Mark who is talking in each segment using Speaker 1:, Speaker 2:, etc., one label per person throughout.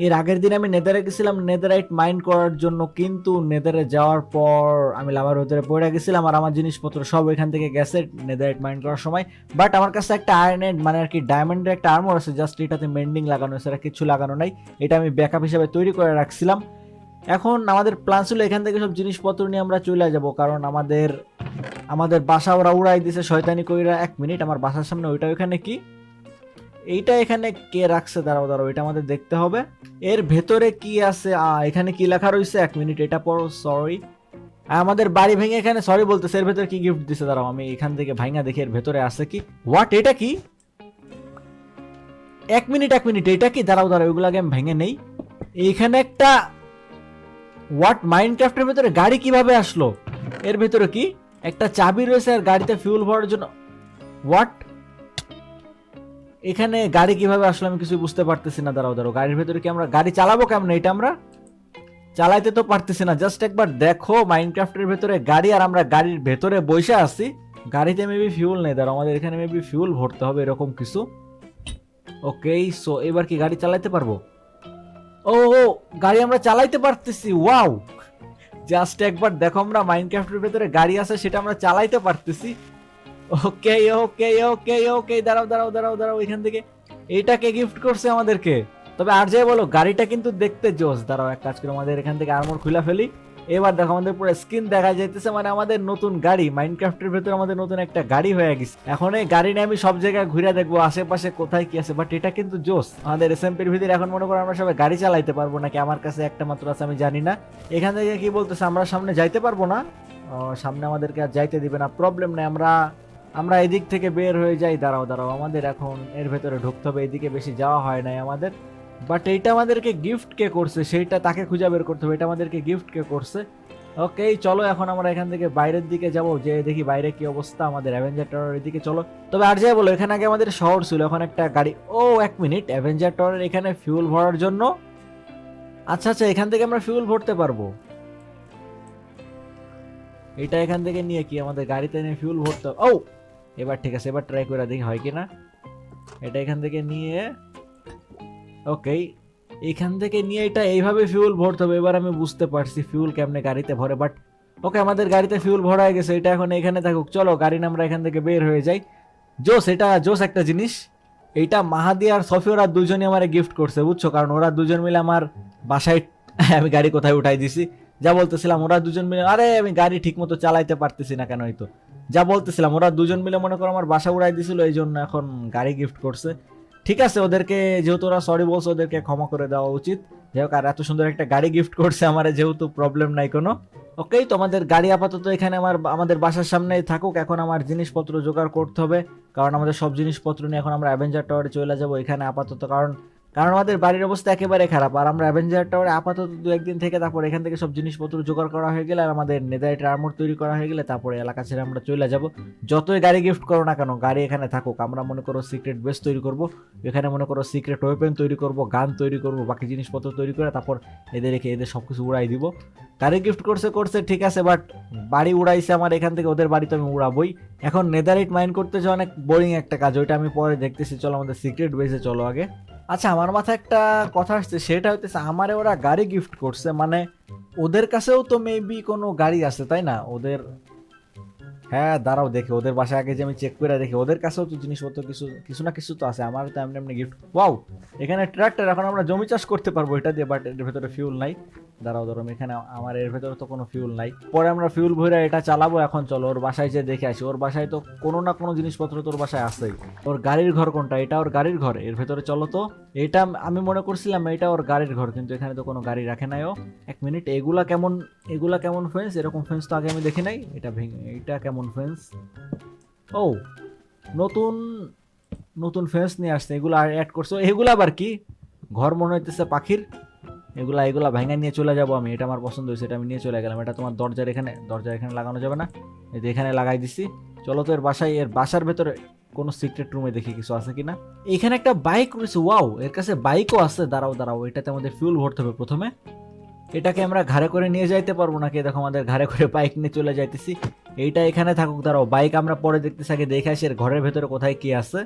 Speaker 1: এর আগের দিন আমি নেদারে গেছিলাম নেদারাইট মাইন করার জন্য, কিন্তু নেদারে যাওয়ার পর আমি লাভার ভিতরে পড়ে গেছিলাম আর আমার জিনিসপত্র সব এখান থেকে গেছে নেদারাইট মাইন করার সময়। বাট আমার কাছে একটা আয়রনের মানে আর কি ডায়মন্ডের একটা আর্মর আছে, জাস্ট এটাতে মেন্ডিং লাগানো আছে, কিছু লাগানো নাই। এটা আমি ব্যাকআপ হিসেবে তৈরি করে রাখছিলাম। এখন আমাদের প্ল্যান ছিল এখান থেকে সব জিনিসপত্র নিয়ে আমরা চলে যাব, কারণ আমাদের আমাদের বাসা ওরা উড়াই দিছে শয়তানি কইরা। এক মিনিট, আমার বাসার সামনে ওইটা ওখানে কি, এইটা এখানে কে রাখছে, দাঁড়াও দাঁড়াও, এটা আমাদের দেখতে হবে। এর ভেতরে কি আছে, এখানে কি লেখা রয়েছে, এক মিনিট এটা পড়ো। সরি, আমাদের বাড়ি ভেঙে এখানে সরি বলতেছে, এর ভেতরে কি গিফট দিছে, দাঁড়াও আমি এখান থেকে ভাঙা দেখি এর ভেতরে আছে কি। হোয়াট, এটা কি? এক মিনিট এক মিনিট, এটা কি, দাঁড়াও দাঁড়াও, ওইগুলো আগে আমি ভেঙে নেই। এইখানে একটা হোয়াট, মাইনক্রাফটের ভেতরে গাড়ি কিভাবে আসলো? এর ভেতরে কি একটা চাবি রয়েছে আর গাড়িতে ফিউল ভরার জন্য। হোয়াট, এখানে গাড়ি কিভাবে আসলো আমি কিছু বুঝতে পারতেছি না। দাঁড়াও দাঁড়াও, গাড়ির ভেতরে কি আমরা গাড়ি চালাবো কেমন? এটা আমরা চালাইতে তো পারতেছি না। জাস্ট একবার দেখো, মাইনক্রাফটের ভেতরে গাড়ি আর আমরা গাড়ির ভেতরে বসে আছি। গাড়িতে মেবি ফিউল নেই, দাঁড়াও আমাদের এখানে মেবি ফিউল ভরতে হবে এরকম কিছু। ওকে, সো এবার কি গাড়ি চালাইতে পারবো? ও ও, গাড়ি আমরা চালাইতে পারতেছি, ওয়াও। জাস্ট একবার দেখো, আমরা মাইনক্রাফটের ভেতরে গাড়ি আছে সেটা আমরা চালাইতে পারতেছি। ওকে ওকে ওকে ওকে, দাঁড়াও দাঁড়াও দাঁড়াও দাঁড়াও, এখান থেকে এইটাকে গিফট করছে আমাদেরকে। তবে আর যাই বলো, গাড়িটা কিন্তু দেখতে জোস। দাঁড়াও এক কাজ করে আমাদের এখান থেকে আর্মর খুলে ফেলি। এবার দেখো আমাদের পুরো স্কিন দেখা যাইতেছে, মানে আমাদের নতুন গাড়ি মাইনক্রাফটের ভেতরে আমাদের নতুন একটা গাড়ি হয়ে গেছে। এখন এই গাড়ি নিয়ে আমি সব জায়গায় ঘুরে দেখবো আশেপাশে কোথায় কি আছে। বাট এটা কিন্তু জোস, আমাদের এসএমপির ভিতরে এখন মনে করো আমরা সবাই গাড়ি চালাইতে পারবো নাকি, আমার কাছে একটা মাত্র আছে, আমি জানি না। এখান থেকে কি বলতেছে, আমরা সামনে যাইতে পারবো না। সামনে আমাদেরকে আর যাইতে দিবে না, প্রবলেম নেই, আমরা আমরা এদিক থেকে বের হয়ে যাই। দাঁড়াও দাঁড়াও, আমাদের এখন এর ভেতরে ঢুকতে হবে, এদিকে বেশি যাওয়া হয় নাই আমাদের। বাট এইটা আমাদেরকে গিফট কে করছে সেইটা তাকে খুঁজে বের করতে হবে, এটা আমাদেরকে গিফট কে করছে। ওকে চলো, এখন আমরা এখান থেকে বাইরের দিকে যাব, যে দেখি বাইরে কি অবস্থা, আমাদের অ্যাভেঞ্জার টাওয়ারের দিকে চলো। তবে আর যাই বলো, এখানে আগে আমাদের শহর ছিল, এখন একটা গাড়ি। ও এক মিনিট, অ্যাভেঞ্জার টাওয়ারের এখানে ফিউল ভরার জন্য, আচ্ছা আচ্ছা, এখান থেকে আমরা ফিউল ভরতে পারবো। এটা এখান থেকে নিয়ে কি আমাদের গাড়িতে নিয়ে ফিউল ভরতে হবে? ও এবার ঠিক আছে, এবার ট্রাই করে দেখি হয় কিনা। এটা এখান থেকে নিয়ে, ওকে, এখান থেকে নিয়ে এটা এইভাবে ফিউল ভরতে হবে। এবার আমি বুঝতে পারছি ফিউল কেমনে গাড়িতে ভরে। বাট ওকে, আমাদের গাড়িতে ফিউল ভরা হয়ে গেছে, এটা এখন এখানে থাকুক। চলো গাড়ি নিয়ে আমরা এখান থেকে বের হয়ে যাই। জোস, এটা জোস একটা জিনিস। এইটা মাহাদি আর সফি ওরা দুজনই আমার গিফট করছে, বুঝছো, কারণ ওরা দুজন মিলে আমার বাসায় আমি গাড়ি কোথায় উঠাই দিছি। যা বলতেছিলাম, ওরা দুজন মিলে, আরে আমি গাড়ি ঠিক মতো চালাইতে পারতেছি না কেন, হয়তো যা বলতেছিলাম, ওরা দুজন মিলে মনে করো আমার বাসা উড়াই দিছিল, এই জন্য এখন গাড়ি গিফট করছে। ঠিক আছে, ওদেরকে যেহেতু ওরা সরি বলছে, ওদেরকে ক্ষমা করে দেওয়া উচিত। যাই হোক, আর এত সুন্দর একটা গাড়ি গিফট করছে আমার, যেহেতু প্রবলেম নাই কোনো। ওকেই, তো আমাদের গাড়ি আপাতত এখানে আমাদের বাসার সামনেই থাকুক। এখন আমার জিনিসপত্র জোগাড় করতে হবে, কারণ আমাদের সব জিনিসপত্র নিয়ে এখন আমরা অ্যাভেঞ্জার টাওয়ারে চলে যাব এখানে আপাতত। কারণ কারণ আমাদের বাড়ির অবস্থা একেবারে খারাপ, আর আমরা অ্যাভেঞ্জার টাওয়ারে আপাতত দু একদিন থেকে তারপর এখান থেকে সব জিনিসপত্র জোগাড় করা হয়ে গেলে আর আমাদের নেদারাইটের আর্মর তৈরি করা হয়ে গেলে তারপরে এলাকা ছেড়ে আমরা চলে যাব। যতই গাড়ি গিফট করো না কেন, গাড়ি এখানে থাকুক। আমরা মনে করো সিক্রেট বেস তৈরি করব, এখানে মনে করো সিক্রেট ওয়েপেন তৈরি করব, গান তৈরি করব, বাকি জিনিসপত্র তৈরি করে তারপর এদের রেখে এদের সবকিছু উড়াই দিব। গাড়ি গিফট করছে করছে ঠিক আছে, বাট বাড়ি উড়াইছে আমার এখান থেকে, ওদের বাড়ি তো আমি উড়াবই। এখন নেদারাইট মাইন করতে যে অনেক বোরিং একটা কাজ, ওইটা আমি পরে দেখতেছি। চলো আমাদের সিক্রেট বেসে চলো আগে। আচ্ছা, আমার মাথায় একটা কথা আসছে, সেটা হইতেছে আমারে ওরা গাড়ি গিফট করছে, মানে ওদের কাছেও তো মেবি কোনো গাড়ি আছে তাই না ওদের? হ্যাঁ দাঁড়াও দেখি, ওদের বাসায় আগে যে আমি চেক করে দেখি, ওদের কাছেও তো জিনিসপত্র কিছু কিছু না কিছু তো আছে। আমার তো এমনি এমনি গিফট, ওয়াও, এখানে ট্রাক্টর, এখন আমরা জমি চাষ করতে পারবো এটা দিয়ে। বাট এর ভেতরে ফিউল নাই। দাঁড়াও দাঁড়াও, এখানে আমার এর ভেতরে তো কোনো ফিউল নাই, পরে আমরা ফিউল ভরে এটা চালাবো। এখন চলো ওর বাসায় যে দেখে আসি, ওর বাসায় তো কোনো না কোনো জিনিসপত্র তোর বাসায় আছেই। ওর গাড়ির ঘর কোনটা? এটা ওর গাড়ির ঘর, এর ভেতরে চলো তো। এটা আমি মনে করছিলাম এটা ওর গাড়ির ঘর, কিন্তু এখানে তো কোনো গাড়ি রাখে নাই ও। এক মিনিট, এগুলা কেমন, এগুলা কেমন ফেন্স? এরকম ফেন্স তো আগে আমি দেখি নাই। এটা ভেঙে, এটা কেমন ফেন্স? ও, নতুন নতুন ফেন্স নিয়ে আসছে, এগুলো আর অ্যাড করছো। এগুলো আবার কি ঘর মনে হইতেছে পাখির? এগুলা এগুলা ভাঙা নিয়ে চলে যাবো আমি, এটা আমার পছন্দ হয়েছে, এটা আমি নিয়ে চলে গেলাম। এটা তোমার দরজার এখানে, দরজার এখানে লাগানো যাবে না, এই যে এখানে লাগাই দিছি। চলো তো এর বাসায়, এর বাসার ভেতরে কোনো সিক্রেট রুমে দেখি কিছু আছে কিনা। এখানে একটা বাইক রয়েছে, ওয়াও, এর কাছে বাইকও আছে। দাঁড়াও দাঁড়াও, এটাতে আমাদের ফিউল ভরতে হবে প্রথমে। এটাকে আমরা ঘাড়ে করে নিয়ে যাইতে পারবো নাকি? দেখো আমাদের ঘাড়ে করে বাইক নিয়ে চলে যাইতেছি। এইটা এখানে থাকুক, দাঁড়াও বাইক আমরা পরে দেখতেছি, আগে দেখে আসি এর ঘরের ভেতরে কোথায় কি আছে।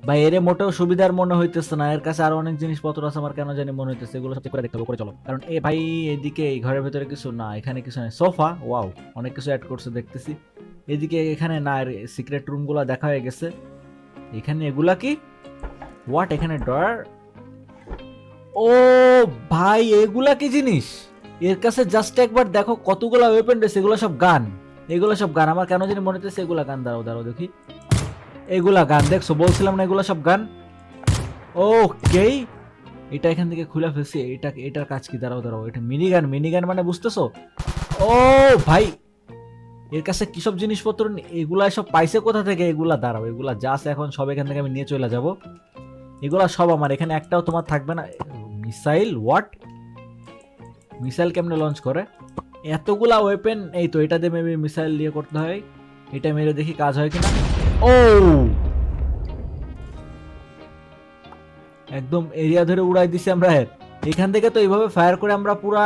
Speaker 1: ভাই এর মোটেও সুবিধার মনে হইতেছে না, এর কাছে আরো অনেক জিনিসপত্র আছে, আমার কেন জানি মনে হইতেছে এগুলো সব চেক করে দেখতে হবে, করে চলো। কারণ এ ভাই এদিকে এই ঘরের ভিতরে কিছু না, এখানে কিছু নেই, সোফা ওয়াও অনেক কিছু অ্যাড করছে দেখতেছি। এদিকে এখানে না, সিক্রেট রুম গুলা দেখা হয়ে গেছে। এখানে এগুলা কি, হোয়াট, এখানে ড্রয়ার, ও ভাই এগুলা কি জিনিস, এর কাছে জাস্ট একবার দেখো কতগুলা ওয়েপন রয়েছে, এগুলো সব গান, এগুলো সব গান, আমার কেন জানি মনে হচ্ছে এগুলা গান, দাঁড়াও দাঁড়াও দেখি, এগুলা গান, দেখছো বলছিলাম না এগুলা সব গান। ওকে, এটা এখান থেকে খুলে ফেলছি, এটা এটার কাজ কি, দাঁড়াও দাঁড়াও, এটা মিনিগান, মিনিগান মানে বুঝতেছো। ও ভাই এর কাছে কি সব জিনিসপত্র এগুলা সব পাইছে কোথা থেকে, এগুলা দাঁড়াও, এগুলা জাস্ট এখন সব এখান থেকে আমি নিয়ে চলে যাব, এগুলা সব আমার, এখানে একটাও তোমার থাকবে না। মিসাইল, হোয়াট, মিসাইল কেমনে লঞ্চ করে, এতগুলা ওয়েপেন, এই তো এটা দিয়ে মেবি মিসাইল দিয়ে করতে হয়, এটা মেরে দেখি কাজ হয় কিনা। ও একদম এরিয়া ধরে উড়াই দিছি আমরা এর। এখান থেকে তো এইভাবে ফায়ার করে আমরা পুরা,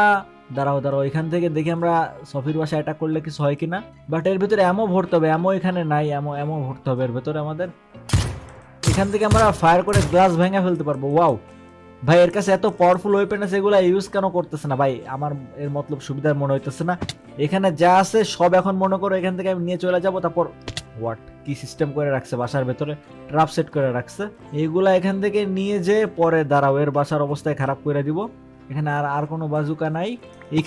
Speaker 1: দাঁড়াও দাঁড়াও, এখান থেকে দেখি আমরা সফির বাসায় অ্যাটাক করলে কিছু হয় কিনা, বাট এর ভিতরে এমও ভরতে হবে, এমও এখানে নাই, এমও ভরতে হবে এর ভিতরে আমাদের। এখান থেকে আমরা ফায়ার করে গ্লাস ভেঙে ফেলতে পারবো, ওয়াও। ভাই এর কাছে এত পাওয়ারফুল ওয়েপেন আছে, এগুলা ইউজ কেন করতেছে না ভাই, আমার এর মতলব সুবিধার মনে হইতেছে না। এখানে যা আছে সব এখন মনে করো এখান থেকে আমি নিয়ে চলে যাব, তারপর হোয়াট কি সিস্টেম করে রাখছে বাসার ভেতরে, ট্রাপ সেট করে রাখছে, এইগুলা এখান থেকে নিয়ে যে পরে দাঁড়াও এর বাসার অবস্থায় খারাপ করে দিব। এখানে আর আর কোনো বাজুকা নাই এখানে।